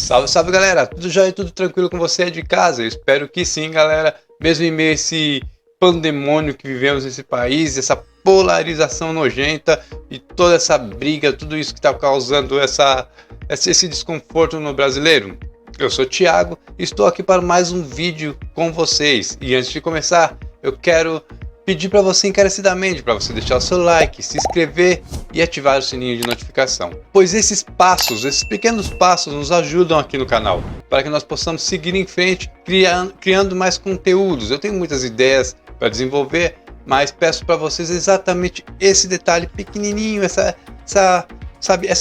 Salve, salve galera, tudo jóia, tudo tranquilo com você aí de casa? Eu espero que sim, galera, mesmo em meio a esse pandemônio que vivemos nesse país, essa polarização nojenta e toda essa briga, tudo isso que está causando esse desconforto no brasileiro. Eu sou o Thiago e estou aqui para mais um vídeo com vocês. E antes de começar, eu quero pedir para você encarecidamente para você deixar o seu like, se inscrever e ativar o sininho de notificação, pois esses pequenos passos nos ajudam aqui no canal, para que nós possamos seguir em frente criando mais conteúdos. Eu tenho muitas ideias para desenvolver, mas peço para vocês exatamente esse detalhe pequenininho, essa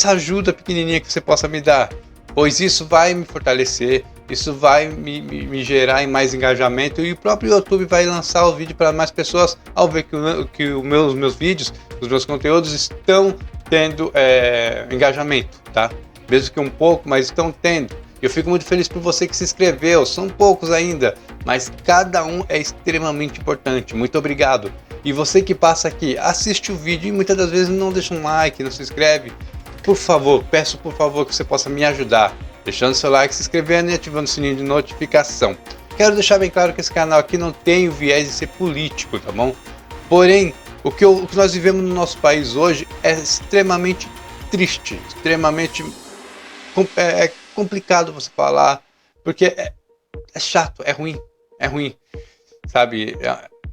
ajuda pequenininha que você possa me dar, pois isso vai me fortalecer, isso vai me gerar em mais engajamento e o próprio YouTube vai lançar o vídeo para mais pessoas ao ver que os meus vídeos, os meus conteúdos estão tendo engajamento, tá? Mesmo que um pouco, mas estão tendo. Eu fico muito feliz por você que se inscreveu, são poucos ainda, mas cada um é extremamente importante. Muito obrigado. E você que passa aqui, assiste o vídeo e muitas das vezes não deixa um like, não se inscreve, por favor, peço por favor que você possa me ajudar, deixando seu like, se inscrevendo e ativando o sininho de notificação. Quero deixar bem claro que esse canal aqui não tem o viés de ser político, tá bom? Porém, o que nós vivemos no nosso país hoje é extremamente triste, extremamente complicado você falar, porque é chato, é ruim, sabe?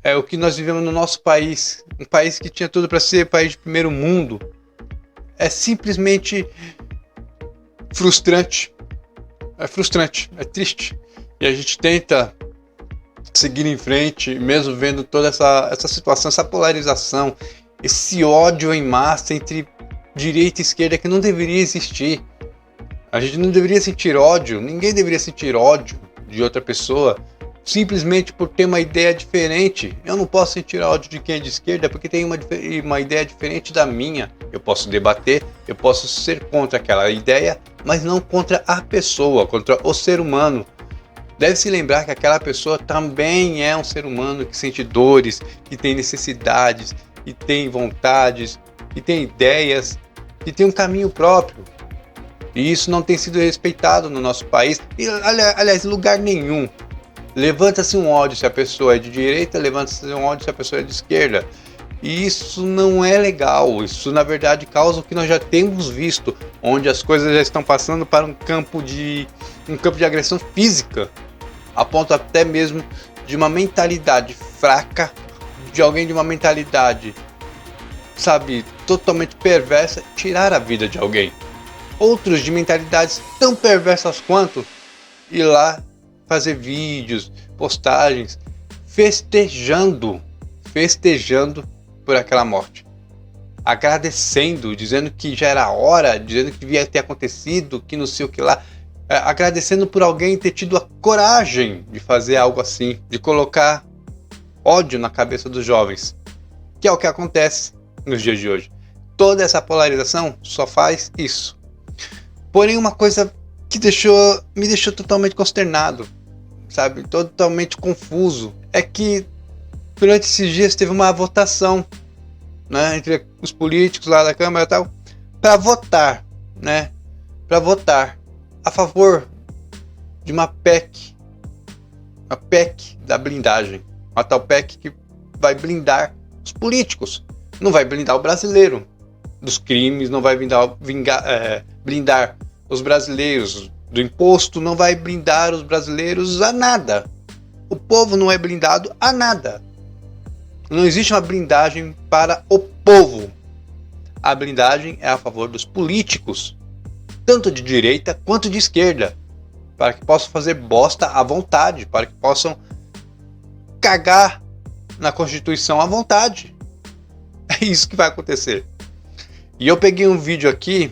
É o que nós vivemos no nosso país, um país que tinha tudo para ser país de primeiro mundo. É simplesmente frustrante. É frustrante, é triste. E a gente tenta seguir em frente, mesmo vendo toda essa situação, essa polarização, esse ódio em massa entre direita e esquerda que não deveria existir. A gente não deveria sentir ódio, ninguém deveria sentir ódio de outra pessoa, simplesmente por ter uma ideia diferente. Eu não posso sentir ódio de quem é de esquerda porque tem uma ideia diferente da minha. Eu posso debater, eu posso ser contra aquela ideia, mas não contra a pessoa, contra o ser humano. Deve-se lembrar que aquela pessoa também é um ser humano que sente dores, que tem necessidades, que tem vontades, que tem ideias, que tem um caminho próprio. E isso não tem sido respeitado no nosso país, e aliás, em lugar nenhum. Levanta-se um ódio se a pessoa é de direita, levanta-se um ódio se a pessoa é de esquerda. E isso não é legal, isso na verdade causa o que nós já temos visto, onde as coisas já estão passando para um campo de agressão física, a ponto até mesmo de uma mentalidade fraca, de alguém de uma mentalidade, sabe, totalmente perversa, tirar a vida de alguém. Outros de mentalidades tão perversas quanto ir lá fazer vídeos, postagens, festejando por aquela morte, agradecendo, dizendo que já era hora, dizendo que devia ter acontecido, que não sei o que lá, agradecendo por alguém ter tido a coragem de fazer algo assim, de colocar ódio na cabeça dos jovens, que é o que acontece nos dias de hoje. Toda essa polarização só faz isso. Porém, uma coisa que me deixou totalmente consternado, sabe, totalmente confuso, é que durante esses dias teve uma votação, né, entre os políticos lá da Câmara e tal, para votar a favor de uma PEC da blindagem, uma tal PEC que vai blindar os políticos, não vai blindar o brasileiro dos crimes, não vai blindar os brasileiros do imposto, não vai blindar os brasileiros a nada. O povo não é blindado a nada. Não existe uma blindagem para o povo. A blindagem é a favor dos políticos, tanto de direita quanto de esquerda, para que possam fazer bosta à vontade, para que possam cagar na Constituição à vontade. É isso que vai acontecer. E eu peguei um vídeo aqui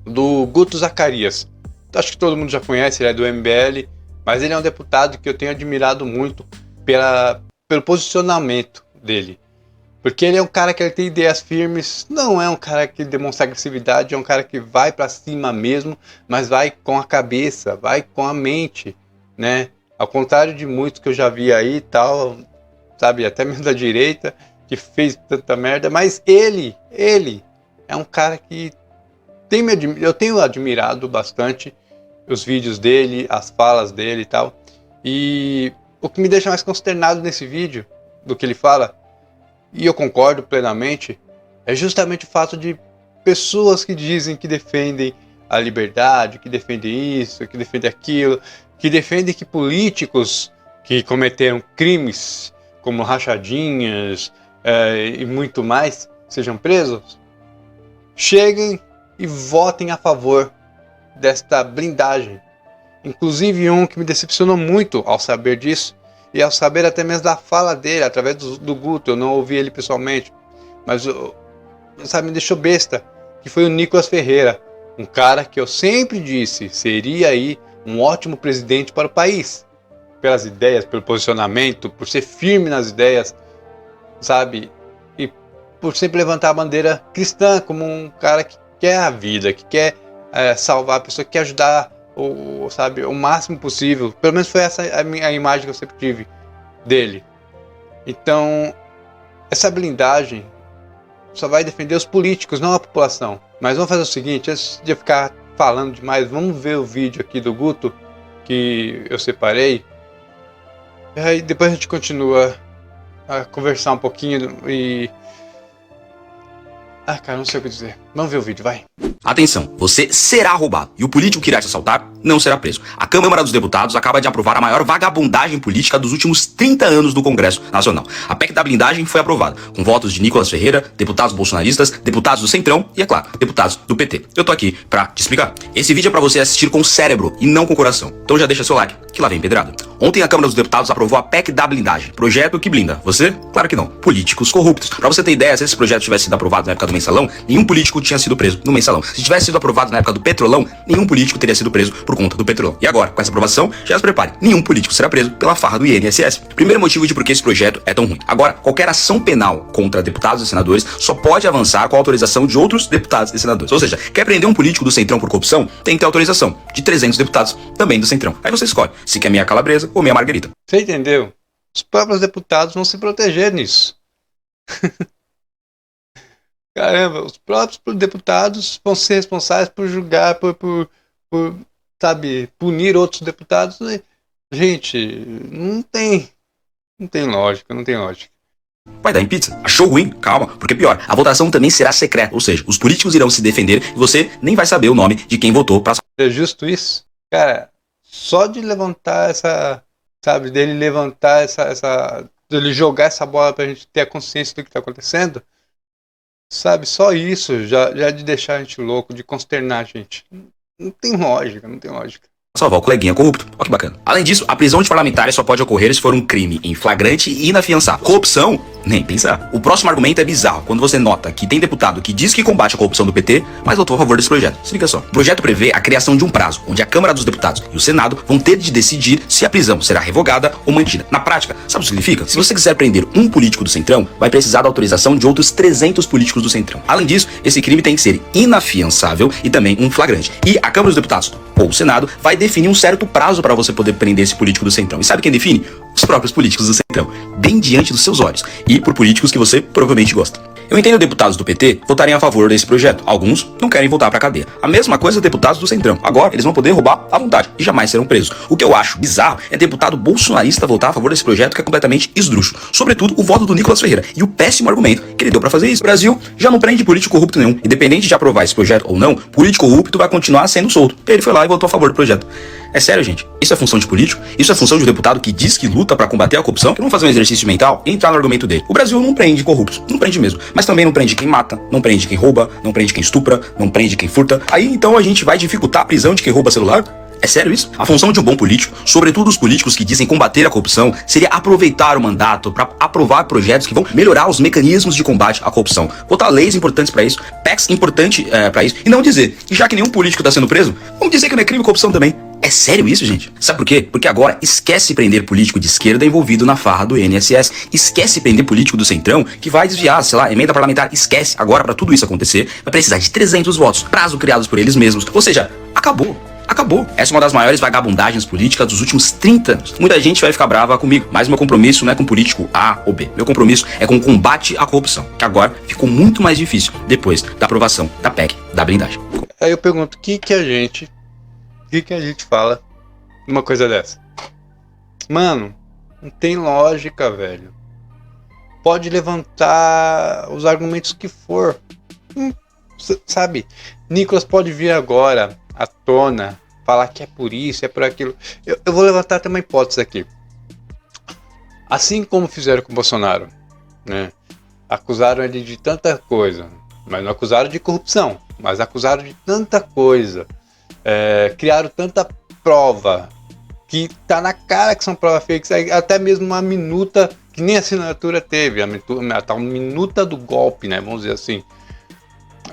do Guto Zacarias. Acho que todo mundo já conhece, ele é do MBL, mas ele é um deputado que eu tenho admirado muito pelo posicionamento dele. Porque ele é um cara que tem ideias firmes, não é um cara que demonstra agressividade, é um cara que vai pra cima mesmo, mas vai com a cabeça, vai com a mente, né? Ao contrário de muitos que eu já vi aí e tal, sabe, até mesmo da direita, que fez tanta merda, mas ele é um cara que eu tenho admirado bastante os vídeos dele, as falas dele e tal. E o que me deixa mais consternado nesse vídeo, do que ele fala, e eu concordo plenamente, é justamente o fato de pessoas que dizem que defendem a liberdade, que defendem isso, que defendem aquilo, que defendem que políticos que cometeram crimes como rachadinhas e muito mais sejam presos, cheguem e votem a favor desta blindagem. Inclusive um que me decepcionou muito ao saber disso, e ao saber até mesmo da fala dele, através do Guto, eu não ouvi ele pessoalmente, mas sabe, me deixou besta, que foi o Nicolas Ferreira, um cara que eu sempre disse seria aí um ótimo presidente para o país, pelas ideias, pelo posicionamento, por ser firme nas ideias, sabe, e por sempre levantar a bandeira cristã, como um cara que quer a vida, que quer salvar a pessoa, que quer ajudar sabe, o máximo possível. Pelo menos foi essa a imagem que eu sempre tive dele. Então, essa blindagem só vai defender os políticos, não a população. Mas vamos fazer o seguinte, antes de eu ficar falando demais, vamos ver o vídeo aqui do Guto que eu separei. E aí depois a gente continua a conversar um pouquinho e... cara, não sei o que dizer. Vamos ver o vídeo, vai. Atenção, você será roubado e o político que irá te assaltar não será preso. A Câmara dos Deputados acaba de aprovar a maior vagabundagem política dos últimos 30 anos do Congresso Nacional. A PEC da blindagem foi aprovada, com votos de Nicolas Ferreira, deputados bolsonaristas, deputados do Centrão e, é claro, deputados do PT. Eu tô aqui pra te explicar. Esse vídeo é pra você assistir com o cérebro e não com o coração. Então já deixa seu like, que lá vem pedrada. Ontem a Câmara dos Deputados aprovou a PEC da blindagem, projeto que blinda. Você? Claro que não. Políticos corruptos. Pra você ter ideia, se esse projeto tivesse sido aprovado na época do mensalão, nenhum político tinha sido preso no mensalão. Se tivesse sido aprovado na época do petrolão, nenhum político teria sido preso por conta do petrolão. E agora, com essa aprovação, já se prepare, nenhum político será preso pela farra do INSS. Primeiro motivo de por que esse projeto é tão ruim. Agora, qualquer ação penal contra deputados e senadores só pode avançar com a autorização de outros deputados e senadores. Ou seja, quer prender um político do Centrão por corrupção, tem que ter autorização de 300 deputados também do Centrão. Aí você escolhe se quer meia calabresa ou meia marguerita. Você entendeu? Os próprios deputados vão se proteger nisso. Caramba, os próprios deputados vão ser responsáveis por julgar, por sabe, punir outros deputados. Gente, não tem lógica, não tem lógica. Vai dar em pizza? Achou ruim? Calma, porque pior, a votação também será secreta, ou seja, os políticos irão se defender e você nem vai saber o nome de quem votou pra... É justo isso? Cara, só de levantar sabe, dele levantar dele jogar essa bola pra gente ter a consciência do que tá acontecendo, sabe, só isso já de deixar a gente louco, de consternar a gente. Não tem lógica, não tem lógica. Salvar o coleguinha corrupto. Olha que bacana. Além disso, a prisão de parlamentares só pode ocorrer se for um crime em flagrante e inafiançável. Corrupção? Nem pensar. O próximo argumento é bizarro, quando você nota que tem deputado que diz que combate a corrupção do PT, mas votou a favor desse projeto. Se liga só. O projeto prevê a criação de um prazo, onde a Câmara dos Deputados e o Senado vão ter de decidir se a prisão será revogada ou mantida. Na prática, sabe o que significa? Se você quiser prender um político do Centrão, vai precisar da autorização de outros 300 políticos do Centrão. Além disso, esse crime tem que ser inafiançável e também um flagrante. E a Câmara dos Deputados ou o Senado vai definir um certo prazo para você poder prender esse político do Centrão. E sabe quem define? Os próprios políticos do Centrão, bem diante dos seus olhos, e por políticos que você provavelmente gosta. Eu entendo deputados do PT votarem a favor desse projeto. Alguns não querem voltar pra cadeia. A mesma coisa deputados do Centrão. Agora eles vão poder roubar à vontade e jamais serão presos. O que eu acho bizarro é deputado bolsonarista votar a favor desse projeto que é completamente esdrúxulo. Sobretudo o voto do Nicolas Ferreira e o péssimo argumento que ele deu pra fazer isso. O Brasil já não prende político corrupto nenhum. Independente de aprovar esse projeto ou não, político corrupto vai continuar sendo solto. Ele foi lá e votou a favor do projeto. É sério, gente? Isso é função de político? Isso é função de um deputado que diz que luta pra combater a corrupção? Vamos fazer um exercício mental e entrar no argumento dele. O Brasil não prende corruptos. Não prende mesmo. Mas também não prende quem mata, não prende quem rouba, não prende quem estupra, não prende quem furta. Aí então a gente vai dificultar a prisão de quem rouba celular? É sério isso? A função de um bom político, sobretudo os políticos que dizem combater a corrupção, seria aproveitar o mandato para aprovar projetos que vão melhorar os mecanismos de combate à corrupção, votar leis importantes para isso, PECs importantes para isso, e não dizer que já que nenhum político está sendo preso, vamos dizer que não é crime corrupção também. É sério isso, gente? Sabe por quê? Porque agora esquece prender político de esquerda envolvido na farra do INSS. Esquece prender político do Centrão que vai desviar, sei lá, emenda parlamentar. Esquece. Agora, pra tudo isso acontecer, vai precisar de 300 votos, prazo criados por eles mesmos. Ou seja, acabou. Acabou. Essa é uma das maiores vagabundagens políticas dos últimos 30 anos. Muita gente vai ficar brava comigo, mas meu compromisso não é com político A ou B. Meu compromisso é com o combate à corrupção, que agora ficou muito mais difícil depois da aprovação da PEC da blindagem. Aí eu pergunto, o que a gente que a gente fala numa coisa dessa? Mano, não tem lógica, velho. Pode levantar os argumentos que for. Sabe? Nicolas pode vir agora à tona, falar que é por isso, é por aquilo. Eu vou levantar até uma hipótese aqui. Assim como fizeram com o Bolsonaro, né? Acusaram ele de tanta coisa, mas não acusaram de corrupção, mas acusaram de tanta coisa. Criaram tanta prova que tá na cara que são provas fakes, até mesmo uma minuta que nem assinatura teve, a tal minuta do golpe, né? Vamos dizer assim.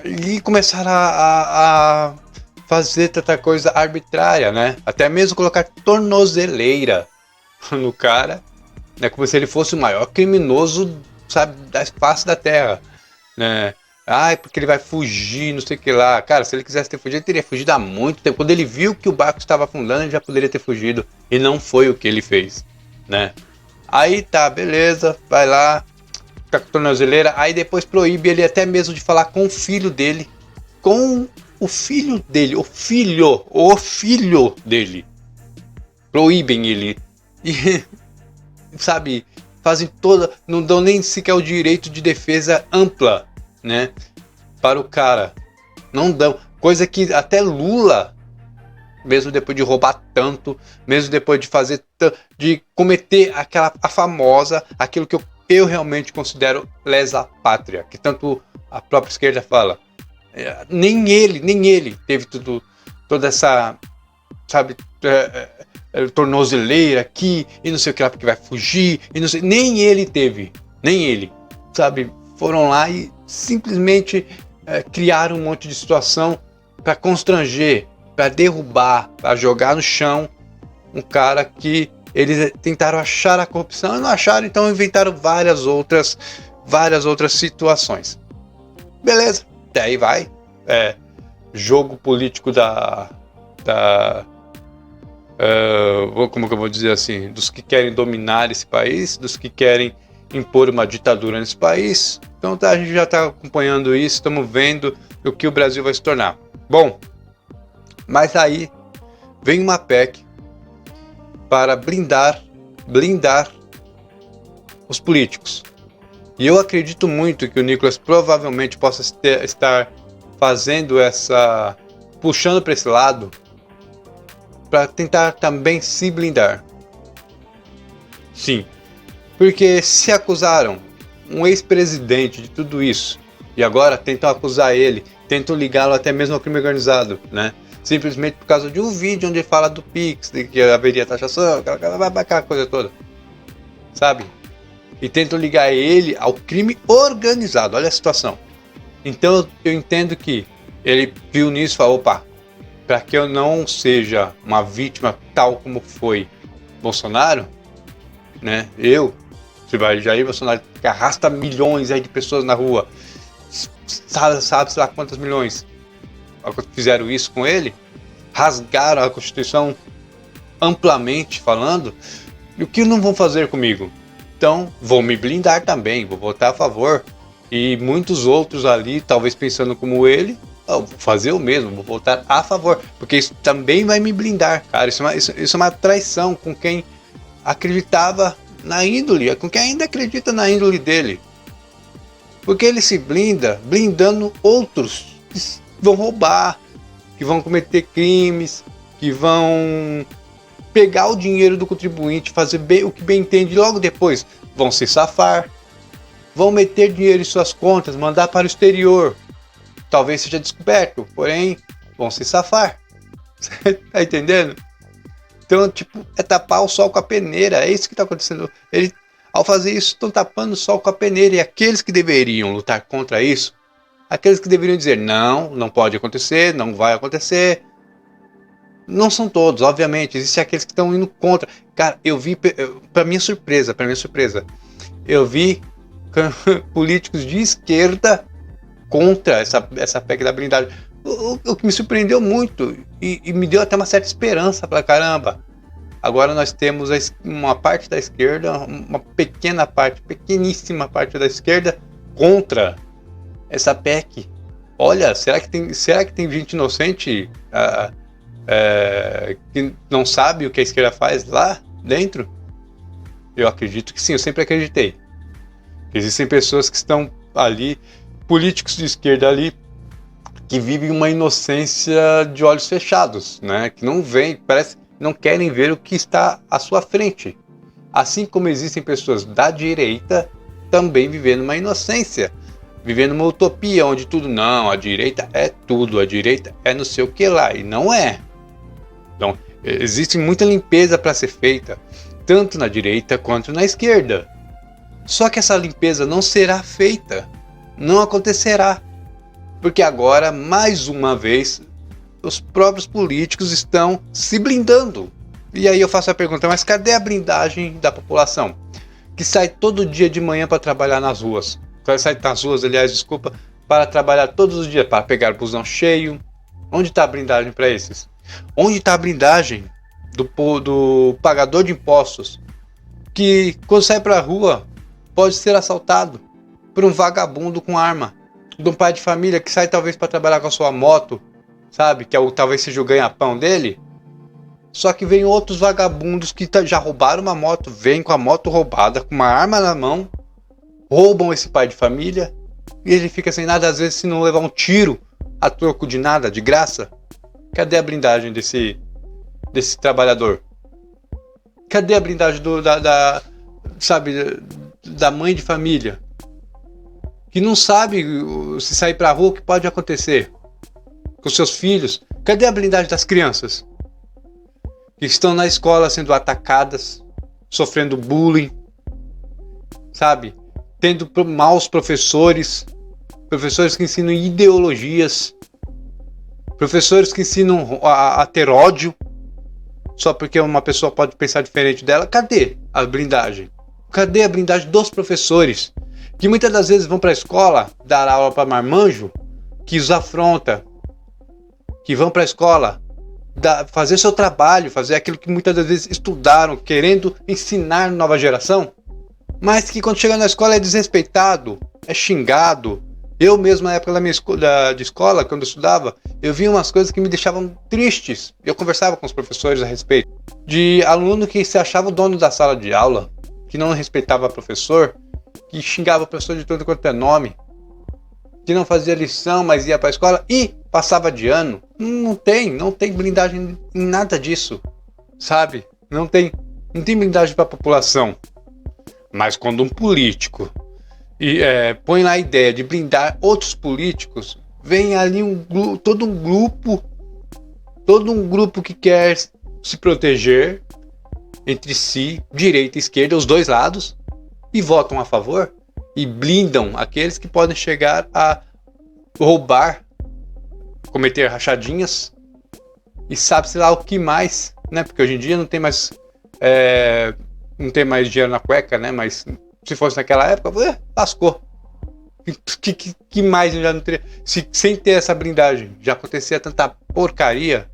E começaram a fazer tanta coisa arbitrária, né? Até mesmo colocar tornozeleira no cara, né? Como se ele fosse o maior criminoso, sabe, da face da terra, né? Porque ele vai fugir, não sei o que lá. Cara, se ele quisesse ter fugido, ele teria fugido há muito tempo. Quando ele viu que o barco estava afundando, ele já poderia ter fugido. E não foi o que ele fez, né? Aí tá, beleza, vai lá, fica com a tornozeleira. Aí depois proíbe ele até mesmo de falar com o filho dele. Com o filho dele, o filho dele. Proíbem ele. E, sabe, fazem toda... Não dão nem sequer o direito de defesa ampla, né, para o cara. Não dão. Coisa que até Lula, mesmo depois de roubar tanto, mesmo depois de fazer de cometer a famosa, aquilo que eu realmente considero lesa pátria, que tanto a própria esquerda fala. Nem ele teve toda essa, sabe, tornozeleira aqui e não sei o que lá porque vai fugir e não sei, nem ele teve, sabe, foram lá e simplesmente criaram um monte de situação para constranger, para derrubar, para jogar no chão um cara que eles tentaram achar a corrupção e não acharam, então inventaram várias outras situações. Beleza, daí vai. Jogo político como que eu vou dizer assim, dos que querem dominar esse país, dos que querem impor uma ditadura nesse país. Então a gente já está acompanhando isso, estamos vendo o que o Brasil vai se tornar. Bom, mas aí vem uma PEC para blindar os políticos. E eu acredito muito que o Nicolas provavelmente possa estar fazendo puxando para esse lado, para tentar também se blindar. Sim, porque se acusaram um ex-presidente de tudo isso, e agora tentam acusar ele, tentam ligá-lo até mesmo ao crime organizado, né? Simplesmente por causa de um vídeo onde ele fala do Pix, de que haveria taxação, aquela coisa toda, sabe? E tentam ligar ele ao crime organizado, olha a situação. Então eu entendo que ele viu nisso e falou, opa, para que eu não seja uma vítima tal como foi Bolsonaro, né? Jair Bolsonaro, que arrasta milhões aí de pessoas na rua, sabe sei lá quantas milhões fizeram isso com ele, rasgaram a Constituição amplamente falando, e o que não vão fazer comigo? Então, vou me blindar também, vou votar a favor. E muitos outros ali, talvez pensando como ele, vou fazer o mesmo, vou votar a favor. Porque isso também vai me blindar, cara. Isso é uma traição com quem acreditava na índole, com quem ainda acredita na índole dele. Porque ele se blinda, blindando outros que vão roubar, que vão cometer crimes, que vão pegar o dinheiro do contribuinte, fazer o que bem entende, e logo depois vão se safar, vão meter dinheiro em suas contas, mandar para o exterior, talvez seja descoberto, porém vão se safar. Tá entendendo? Então, tipo, é tapar o sol com a peneira, é isso que está acontecendo. Ao fazer isso, estão tapando o sol com a peneira, e aqueles que deveriam lutar contra isso, aqueles que deveriam dizer não pode acontecer, não vai acontecer, não são todos, obviamente, existem aqueles que estão indo contra. Cara, eu vi, para minha surpresa, eu vi políticos de esquerda contra essa PEC da blindagem. O que me surpreendeu muito e me deu até uma certa esperança para caramba. Agora nós temos uma parte da esquerda, uma pequeníssima parte da esquerda contra essa PEC. Olha, será que tem gente inocente que não sabe o que a esquerda faz lá dentro? Eu acredito que sim, eu sempre acreditei. Existem pessoas que estão ali, políticos de esquerda ali, que vivem uma inocência de olhos fechados, né? Que não veem, parece, não querem ver o que está à sua frente. Assim como existem pessoas da direita também vivendo uma inocência, vivendo uma utopia onde tudo, não, a direita é tudo, a direita é não sei o que lá, e não é. Então, existe muita limpeza para ser feita, tanto na direita quanto na esquerda. Só que essa limpeza não será feita, não acontecerá, porque agora, mais uma vez, os próprios políticos estão se blindando. E aí eu faço a pergunta, mas cadê a blindagem da população? Que sai todo dia de manhã para trabalhar nas ruas. Sai nas ruas, aliás, desculpa, para trabalhar todos os dias, para pegar o busão cheio. Onde está a blindagem para esses? Onde está a blindagem do pagador de impostos? Que quando sai para a rua, pode ser assaltado por um vagabundo com arma. De um pai de família que sai talvez para trabalhar com a sua moto, sabe? Que talvez seja o ganha-pão dele. Só que vem outros vagabundos que já roubaram uma moto, vêm com a moto roubada, com uma arma na mão, roubam esse pai de família e ele fica sem nada, às vezes, se não levar um tiro a troco de nada, de graça. Cadê a blindagem desse trabalhador? Cadê a blindagem da mãe de família? Que não sabe se sair pra rua o que pode acontecer com seus filhos. Cadê a blindagem das crianças? Que estão na escola sendo atacadas, sofrendo bullying, sabe? Tendo maus professores que ensinam ideologias, professores que ensinam a ter ódio, só porque uma pessoa pode pensar diferente dela. Cadê a blindagem? Cadê a blindagem dos professores? Que muitas das vezes vão para a escola dar aula para marmanjo, que os afronta, que vão para a escola fazer seu trabalho, fazer aquilo que muitas das vezes estudaram, querendo ensinar nova geração, mas que quando chega na escola é desrespeitado, é xingado. Eu mesmo, na época de escola, quando eu estudava, eu via umas coisas que me deixavam tristes. Eu conversava com os professores a respeito de aluno que se achava o dono da sala de aula, que não respeitava o professor, que xingava o professor de todo quanto é nome, que não fazia lição, mas ia para a escola e passava de ano. Não tem blindagem em nada disso, sabe? Não tem blindagem para a população. Mas quando um político põe lá a ideia de blindar outros políticos, vem ali todo um grupo que quer se proteger entre si, direita e esquerda, os dois lados, e votam a favor e blindam aqueles que podem chegar a roubar, cometer rachadinhas e sabe-se lá o que mais, né? Porque hoje em dia não tem mais dinheiro na cueca, né? Mas se fosse naquela época, lascou. Que mais já não teria? Sem ter essa blindagem, já acontecia tanta porcaria.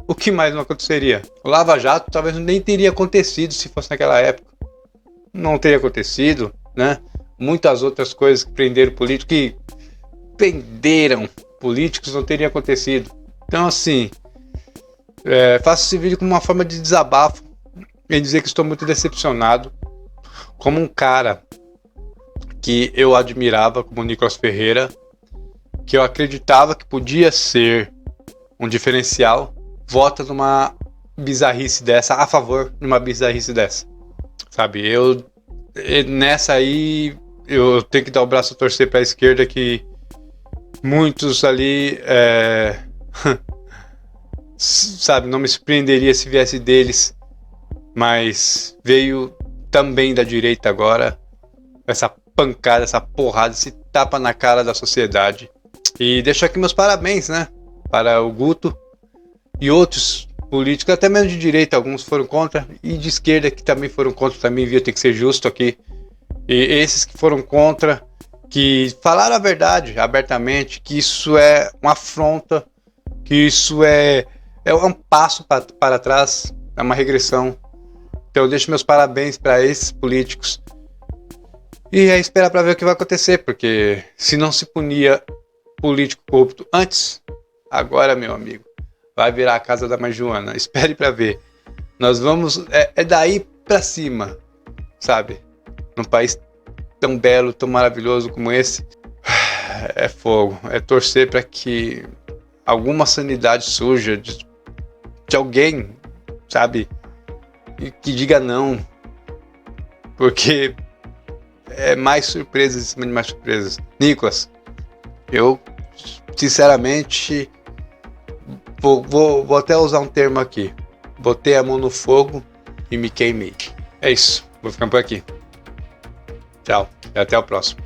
O que mais não aconteceria? O Lava Jato talvez nem teria acontecido se fosse naquela época. Não teria acontecido, né? Muitas outras coisas que prenderam políticos, que prenderam políticos, não teria acontecido. Então, assim, faço esse vídeo como uma forma de desabafo e dizer que estou muito decepcionado como um cara que eu admirava, como o Nicolas Ferreira, que eu acreditava que podia ser um diferencial, vota numa bizarrice dessa, a favor de uma bizarrice dessa, sabe? Nessa aí eu tenho que dar o braço a torcer para a esquerda, que muitos ali sabe, não me surpreenderia se viesse deles, mas veio também da direita agora, essa pancada, essa porrada, esse tapa na cara da sociedade. E deixo aqui meus parabéns, né, para o Guto e outros políticos, até mesmo de direita, alguns foram contra, e de esquerda que também foram contra, também viu, tem que ser justo aqui. E esses que foram contra, que falaram a verdade abertamente, que isso é uma afronta, que isso é um passo para trás, é uma regressão. Então eu deixo meus parabéns para esses políticos. E é esperar para ver o que vai acontecer, porque se não se punia político corrupto antes, agora, meu amigo, vai virar a casa da mãe Joana. Espere pra ver. Nós vamos... É daí pra cima, sabe? Num país tão belo, tão maravilhoso como esse. É fogo. É torcer pra que alguma sanidade surja de alguém, sabe? E que diga não. Porque é mais surpresas em cima de mais surpresas. Nicolas, eu sinceramente vou até usar um termo aqui. Botei a mão no fogo e me queimei. É isso. Vou ficando por aqui. Tchau. E até o próximo.